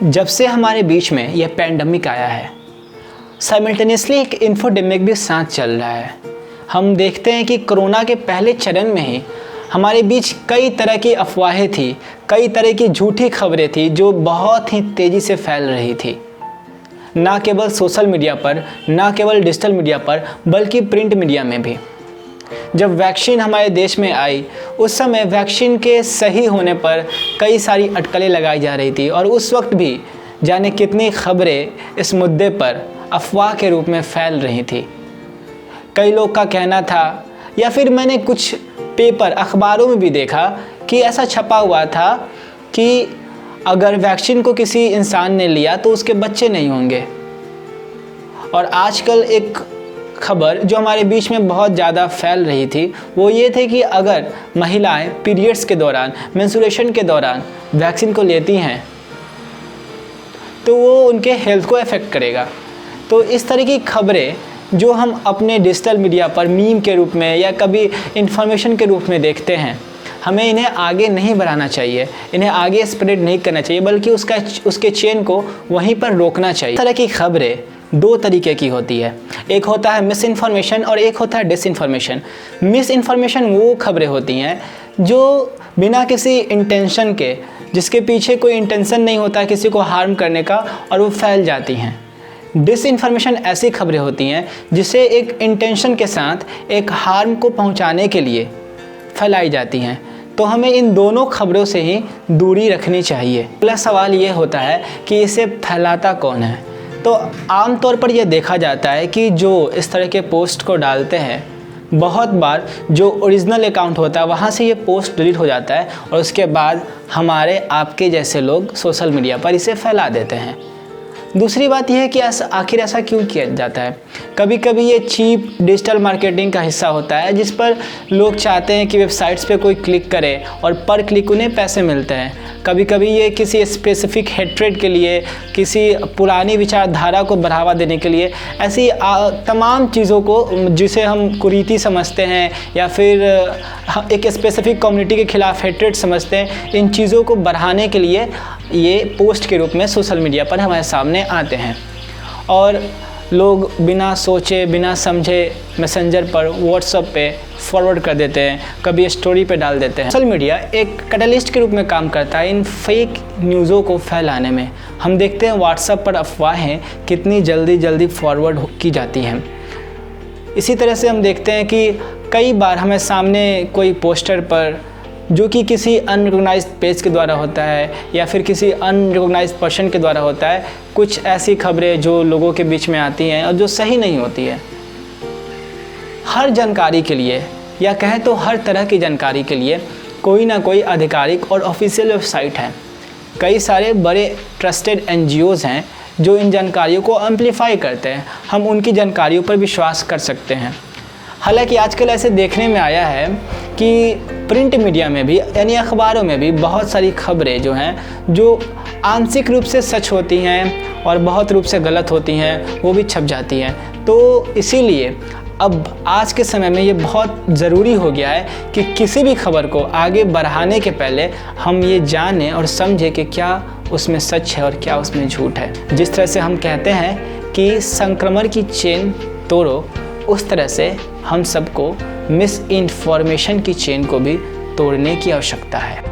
जब से हमारे बीच में यह पैंडमिक आया है, साइमल्टेनियसली एक इन्फोडेमिक भी साथ चल रहा है। हम देखते हैं कि कोरोना के पहले चरण में ही हमारे बीच कई तरह की अफवाहें थी, कई तरह की झूठी खबरें थी जो बहुत ही तेज़ी से फैल रही थी। ना केवल सोशल मीडिया पर, ना केवल डिजिटल मीडिया पर, बल्कि प्रिंट मीडिया में भी। जब वैक्सीन हमारे देश में आई, उस समय वैक्सीन के सही होने पर कई सारी अटकलें लगाई जा रही थी और उस वक्त भी जाने कितनी खबरें इस मुद्दे पर अफवाह के रूप में फैल रही थी। कई लोग का कहना था, या फिर मैंने कुछ पेपर अखबारों में भी देखा कि ऐसा छपा हुआ था कि अगर वैक्सीन को किसी इंसान ने लिया तो उसके बच्चे नहीं होंगे। और आजकल एक खबर जो हमारे बीच में बहुत ज़्यादा फैल रही थी वो ये थे कि अगर महिलाएं पीरियड्स के दौरान, मेंस्ट्रुएशन के दौरान वैक्सीन को लेती हैं तो वो उनके हेल्थ को अफेक्ट करेगा। तो इस तरह की खबरें जो हम अपने डिजिटल मीडिया पर मीम के रूप में या कभी इन्फॉर्मेशन के रूप में देखते हैं, हमें इन्हें आगे नहीं बढ़ाना चाहिए, इन्हें आगे स्प्रेड नहीं करना चाहिए, बल्कि उसके चेन को वहीं पर रोकना चाहिए। इस तरह की खबरें दो तरीके की होती है, एक होता है मिस इन्फॉर्मेशन और एक होता है डिसइन्फॉर्मेशन। मिस इन्फॉर्मेशन वो खबरें होती हैं जो बिना किसी इंटेंशन के, जिसके पीछे कोई इंटेंशन नहीं होता किसी को हार्म करने का, और वो फैल जाती हैं। डिसइन्फॉर्मेशन ऐसी खबरें होती हैं जिसे एक इंटेंशन के साथ एक हार्म को पहुंचाने के लिए फैलाई जाती हैं। तो हमें इन दोनों खबरों से ही दूरी रखनी चाहिए। अगला सवाल ये होता है कि इसे फैलाता कौन है। तो आमतौर पर यह देखा जाता है कि जो इस तरह के पोस्ट को डालते हैं, बहुत बार जो ओरिजिनल अकाउंट होता है वहाँ से ये पोस्ट डिलीट हो जाता है और उसके बाद हमारे आपके जैसे लोग सोशल मीडिया पर इसे फैला देते हैं। दूसरी बात यह है कि आखिर ऐसा क्यों किया जाता है। कभी कभी ये चीप डिजिटल मार्केटिंग का हिस्सा होता है, जिस पर लोग चाहते हैं कि वेबसाइट्स पे कोई क्लिक करे और पर क्लिक उन्हें पैसे मिलते हैं। कभी कभी ये किसी स्पेसिफिक हेट्रेड के लिए, किसी पुरानी विचारधारा को बढ़ावा देने के लिए, ऐसी तमाम चीज़ों को जिसे हम कुरीति समझते हैं या फिर एक स्पेसिफिक कम्युनिटी के खिलाफ हेट्रेड समझते हैं, इन चीज़ों को बढ़ाने के लिए ये पोस्ट के रूप में सोशल मीडिया पर हमारे सामने आते हैं। और लोग बिना सोचे बिना समझे मैसेंजर पर, व्हाट्सएप पे फॉरवर्ड कर देते हैं, कभी स्टोरी पे डाल देते हैं। सोशल मीडिया एक कैटलिस्ट के रूप में काम करता है इन फेक न्यूज़ों को फैलाने में। हम देखते हैं व्हाट्सएप पर अफवाहें कितनी जल्दी फॉरवर्ड की जाती हैं। इसी तरह से हम देखते हैं कि कई बार हमें सामने कोई पोस्टर पर, जो कि किसी अनरिकॉग्नाइज्ड पेज के द्वारा होता है या फिर किसी अनरिकॉग्नाइज्ड पर्सन के द्वारा होता है, कुछ ऐसी खबरें जो लोगों के बीच में आती हैं और जो सही नहीं होती है। हर जानकारी के लिए, या कहें तो हर तरह की जानकारी के लिए कोई ना कोई आधिकारिक और ऑफिशियल वेबसाइट है। कई सारे बड़े ट्रस्टेड NGOs हैं जो इन जानकारियों को एम्प्लीफाई करते हैं। हम उनकी जानकारियों पर विश्वास कर सकते हैं। हालांकि आजकल ऐसे देखने में आया है कि प्रिंट मीडिया में भी, यानी अखबारों में भी बहुत सारी खबरें जो हैं, जो आंशिक रूप से सच होती हैं और बहुत रूप से गलत होती हैं, वो भी छप जाती हैं। तो इसीलिए अब आज के समय में ये बहुत ज़रूरी हो गया है कि किसी भी खबर को आगे बढ़ाने के पहले हम ये जानें और समझें कि क्या उसमें सच है और क्या उसमें झूठ है। जिस तरह से हम कहते हैं कि संक्रमण की चेन तोड़ो, उस तरह से हम सबको मिस इन्फॉर्मेशन की चेन को भी तोड़ने की आवश्यकता है।